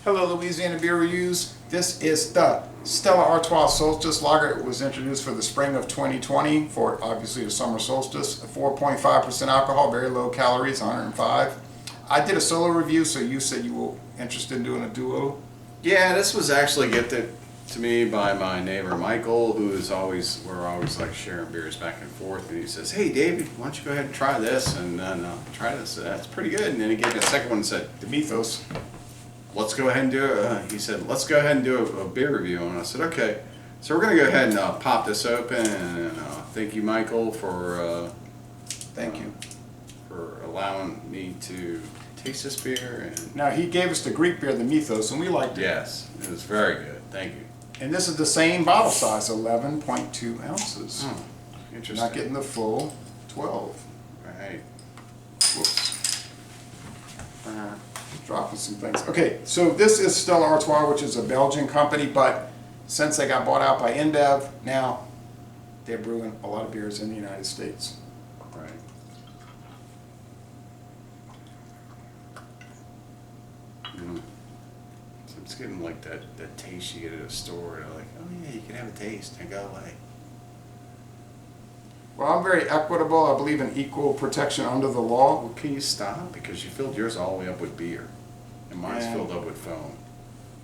Hello, Louisiana Beer Reviews. This is the Stella Artois Solstice Lager. It was introduced for the spring of 2020 for obviously the summer solstice. 4.5% alcohol, very low calories, 105. I did a solo review, so you said you were interested in doing a duo. Yeah, this was actually gifted to me by my neighbor Michael, we're always like sharing beers back and forth, and he says, "Hey David, why don't you go ahead and try this?" And then try this. That's pretty good. And then he gave me a second one and said, The Mythos. "Let's go ahead and do it." He said, "Let's go ahead and do a beer review." And I said, "Okay." So we're gonna go ahead and pop this open. And thank you, Michael, for Thank you. for allowing me to taste this beer. And Now, he gave us the Greek beer, the Mythos, and we liked it. yes, it was very good. Thank you. And this is the same bottle size, 11.2 ounces. Interesting. Not getting the full 12. Right. Whoops. Dropping some things. Okay, so this is Stella Artois, which is a Belgian company, but since they got bought out by InBev, now they're brewing a lot of beers in the United States. Right. So it's getting like that taste you get at a store. They're like, "Oh yeah, you can have a taste and go away." Well, I'm very equitable. I believe in equal protection under the law. Well, can you stop? Because you filled yours all the way up with beer, and mine's filled up with foam.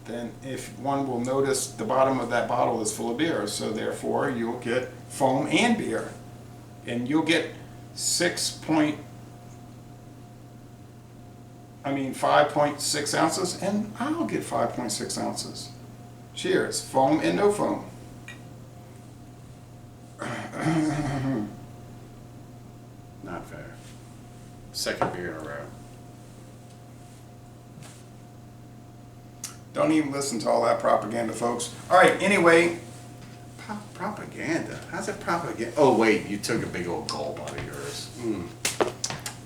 Then if one will notice, the bottom of that bottle is full of beer, so therefore you'll get foam and beer. And you'll get 5.6 ounces, and I'll get 5.6 ounces. Cheers, foam and no foam. Not fair. Second beer in a row. Don't even listen to all that propaganda, folks. All right, anyway. Propaganda? How's it propaganda? Oh wait, you took a big old gulp out of yours.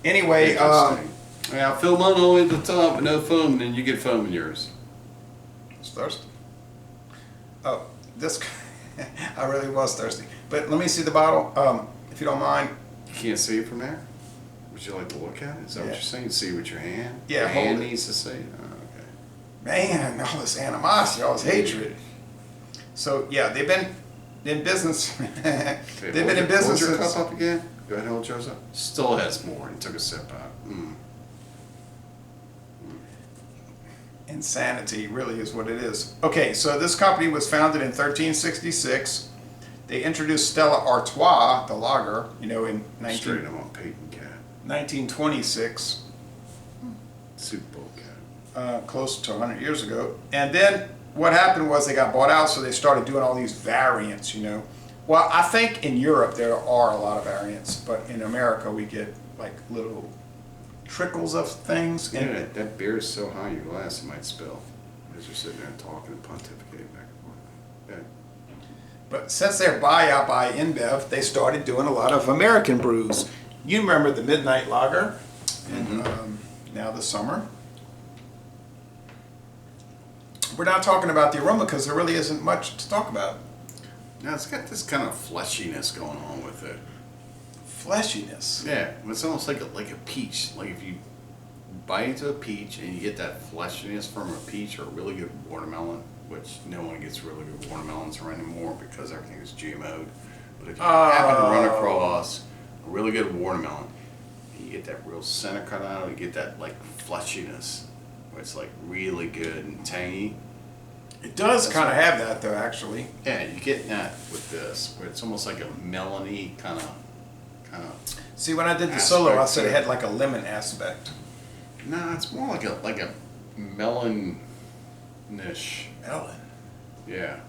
Anyway, Yeah, fill mine all the way to the top with no foam, and then you get foam in yours. it's thirsty. Oh, this, I really was thirsty. But let me see the bottle, if you don't mind. You can't see it from there? Would you like to look at it? Is that what Yeah. you're saying? See with your hand? Yeah, Your hand hold it. needs to see it? Oh, okay. Man, all this animosity, all this hatred. So yeah, they've been in business. Okay, They've been in hold business your since. cup up again. Go ahead and hold yours up. Still has more. He took a sip out. Insanity really is what it is. Okay, so this company was founded in 1366. They introduced Stella Artois, the lager, in Straight them on Peyton Cat. 1926, Super Bowl Cat. close to 100 years ago. And then what happened was they got bought out, so they started doing all these variants, Well, I think in Europe there are a lot of variants, but in America we get like little trickles of things. Yeah, that beer is so high in your glass it might spill. As you're sitting there talking and pontificating back and forth. Yeah. But since their buyout by InBev, they started doing a lot of American brews. You remember the Midnight Lager, and now the summer. We're not talking about the Aroma because there really isn't much to talk about. Now it's got this kind of fleshiness going on with it. Fleshiness. Yeah, it's almost like a peach. Like if you bite into a peach and you get that fleshiness from a peach or a really good watermelon, which no one gets really good watermelons around anymore because everything is GMO'd. But if you happen to run across a really good watermelon, you get that real center cut out of it, you get that like fleshiness, where it's like really good and tangy. It does kind of have that though, actually. Yeah, you get that with this, where it's almost like a melony kind of. See, when I did the solo, I said it aspect had like a lemon aspect. No, it's more like a melon-ish. Melon. Yeah.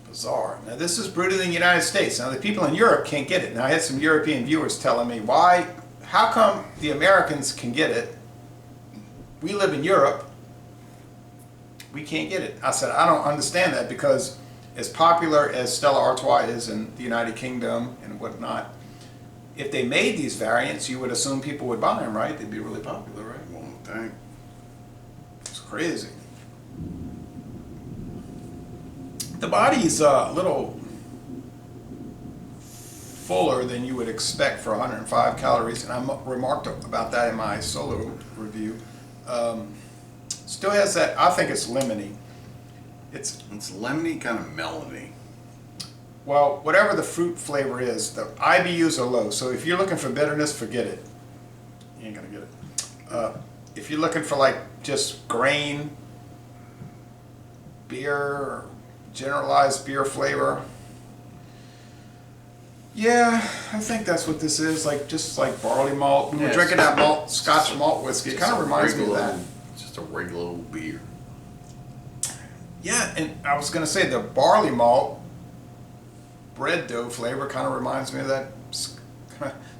Bizarre. Now this is brewed in the United States. Now the people in Europe can't get it. Now I had some European viewers telling me, how come the Americans can get it? We live in Europe. We can't get it. I said, I don't understand that because as popular as Stella Artois is in the United Kingdom and whatnot, if they made these variants, you would assume people would buy them, right? They'd be really popular, right? One thing. It's crazy. The body's a little fuller than you would expect for 105 calories, and I remarked about that in my solo review. It's Still has that, I think it's lemony. It's lemony, kind of melony. Well, whatever the fruit flavor is, the IBUs are low. So if you're looking for bitterness, forget it. You ain't gonna get it. If you're looking for like just grain, beer, or generalized beer flavor, yeah, I think that's what this is. Like just like barley malt. We were drinking that malt, Scotch malt whiskey. It kind of reminds me of that. Just a regular old beer. Yeah, and I was gonna say the barley malt bread dough flavor kind of reminds me of that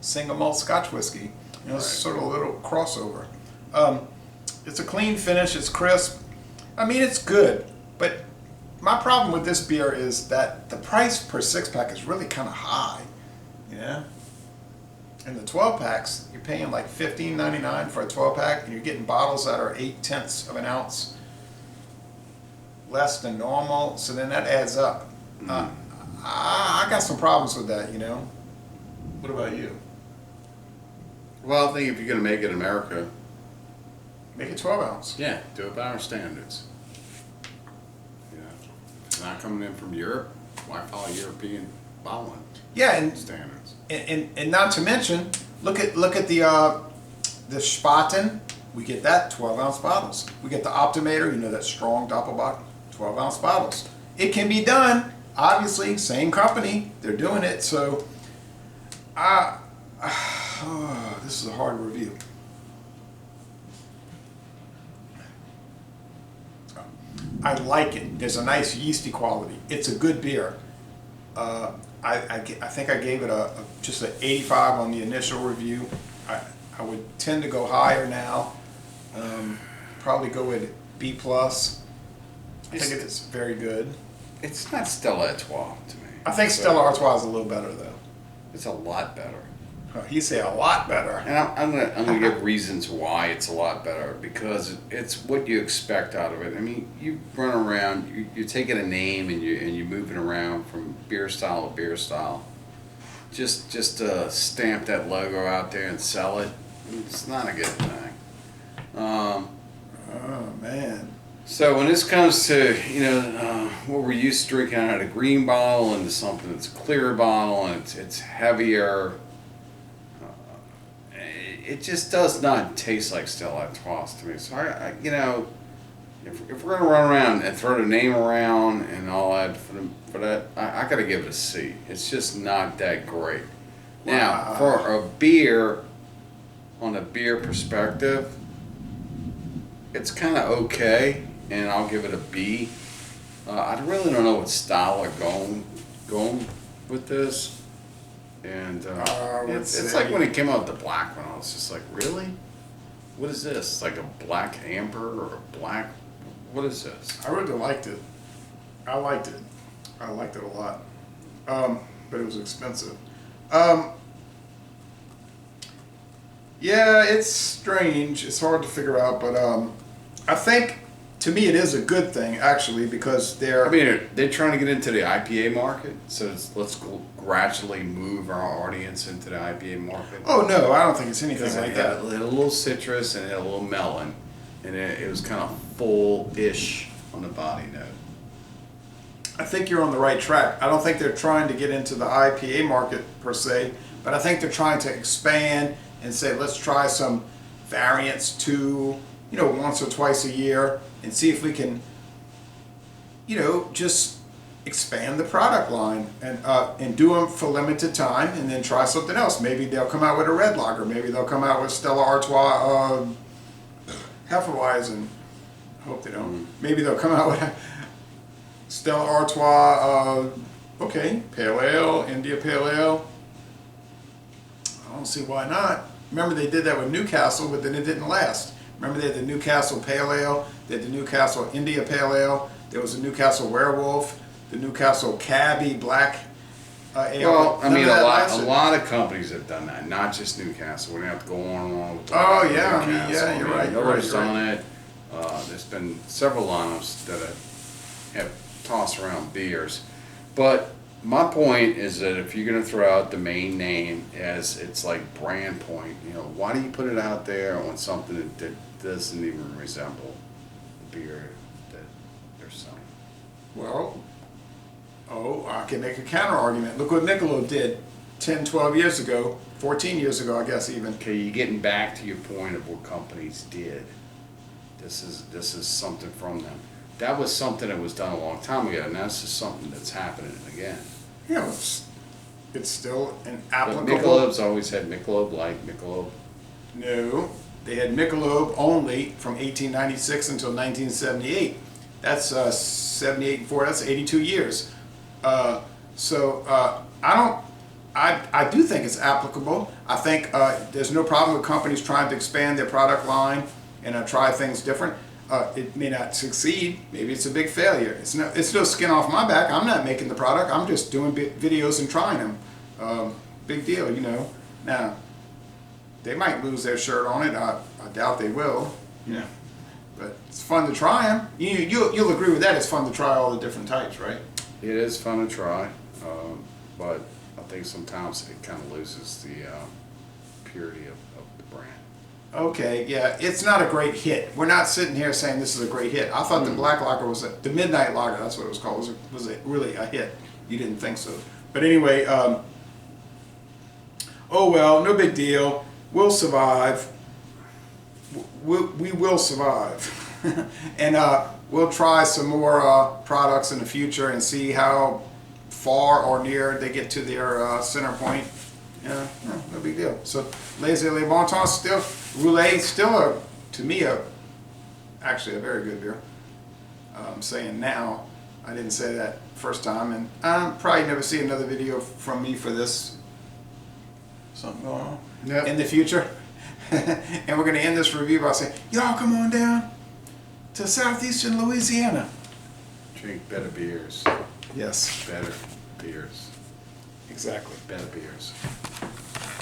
single malt Scotch whiskey. You know, it's sort of a little crossover. It's a clean finish. It's crisp. I mean, it's good. But my problem with this beer is that the price per 6-pack is really kind of high. Yeah. And the 12-packs, you're paying like $15.99 for a 12-pack, and you're getting bottles that are 0.8 of an ounce less than normal. So then that adds up. I got some problems with that, you know. What about you? Well, I think if you're going to make it in America, make it 12 ounce. Yeah, do it by our standards. Yeah. If it's not coming in from Europe, why follow European bottling standards? And not to mention, look at the Spaten. We get that 12 ounce bottles. We get the Optimator, you know, that strong Doppelbock, 12 ounce bottles. It can be done. Obviously, same company, they're doing it. So, this is a hard review. I like it. There's a nice yeasty quality. It's a good beer. I think I gave it just an 85 on the initial review. I would tend to go higher now. Probably go with B+. I think it is very good. It's not Stella Artois to me. I think Stella Artois is a little better though. It's a lot better. You say a lot better. And I'm gonna give reasons why it's a lot better, because it's what you expect out of it. I mean, you run around, you're taking a name and you're moving around from beer style to beer style. Just stamp that logo out there and sell it. It's not a good thing. Oh man. So when this comes to what we're used to drinking out of a green bottle into something that's a clear bottle and it's heavier. It just does not taste like Stella Artois to me. So if we're gonna run around and throw the name around and all that for that, I gotta give it a C. It's just not that great. Now, for a beer, on a beer perspective, it's kind of okay, and I'll give it a B. I really don't know what style are going with this. And it's like when it came out with the black one, I was just like, really? What is this? Like a black amber or a black? What is this? I really liked it. I liked it. I liked it a lot. But it was expensive. Yeah, it's strange. It's hard to figure out, but I think to me it is a good thing actually, because they're trying to get into the IPA market, so let's gradually move our audience into the IPA market. Oh no, I don't think it's anything like that. It had a little citrus and it had a little melon, and it was kind of full-ish on the body note. I think you're on the right track. I don't think they're trying to get into the IPA market per se, but I think they're trying to expand and say, let's try some variants too, once or twice a year, and see if we can, just expand the product line and do them for limited time, and then try something else. Maybe they'll come out with a red lager. Maybe they'll come out with Stella Artois Hefeweizen. I hope they don't. Maybe they'll come out with Stella Artois, Pale Ale, India Pale Ale. I don't see why not. Remember they did that with Newcastle, but then it didn't last. Remember they had the Newcastle Pale Ale, they had the Newcastle India Pale Ale, there was the Newcastle Werewolf, the Newcastle Cabby Black Ale. Well, I mean, a lot of companies have done that, not just Newcastle. We don't have to go on and on with that. You're right. Nobody's done it. There's been several lineups that have tossed around beers. But my point is that if you're going to throw out the main name as its like brand point, why do you put it out there on something that doesn't even resemble beer that they're selling. Well, I can make a counter argument. Look what Michelob did 10, 12 years ago, 14 years ago, I guess even. Okay, you're getting back to your point of what companies did. This is something from them. That was something that was done a long time ago, and that's just something that's happening again. Yeah, it's still an But applicable. Michelob's always had Michelob Light, Michelob. No, they had Michelob only from 1896 until 1978. That's 78 and 4. That's 82 years. I do think it's applicable. I think there's no problem with companies trying to expand their product line and try things different. It may not succeed. Maybe it's a big failure. It's no skin off my back. I'm not making the product. I'm just doing videos and trying them. Big deal, you know. Now, they might lose their shirt on it. I doubt they will. You know, but it's fun to try them. You'll agree with that. It's fun to try all the different types, right? It is fun to try, but I think sometimes it kind of loses the purity of the brand. Okay, yeah, it's not a great hit. We're not sitting here saying this is a great hit. I thought the Black Lager the Midnight Lager, that's what it was called, was really a hit. You didn't think so. But anyway, oh well, no big deal. We'll survive. We will survive. And we'll try some more products in the future and see how far or near they get to their center point. Yeah, no big deal. So, Les Le Bon Temps still, Roulet still to me actually a very good beer. I'm saying now, I didn't say that first time, and I'll probably never see another video from me for this. Something going on in the future. And we're going to end this review by saying, y'all come on down to southeastern Louisiana. Drink better beers. Yes. Better beers. Exactly. Better beers.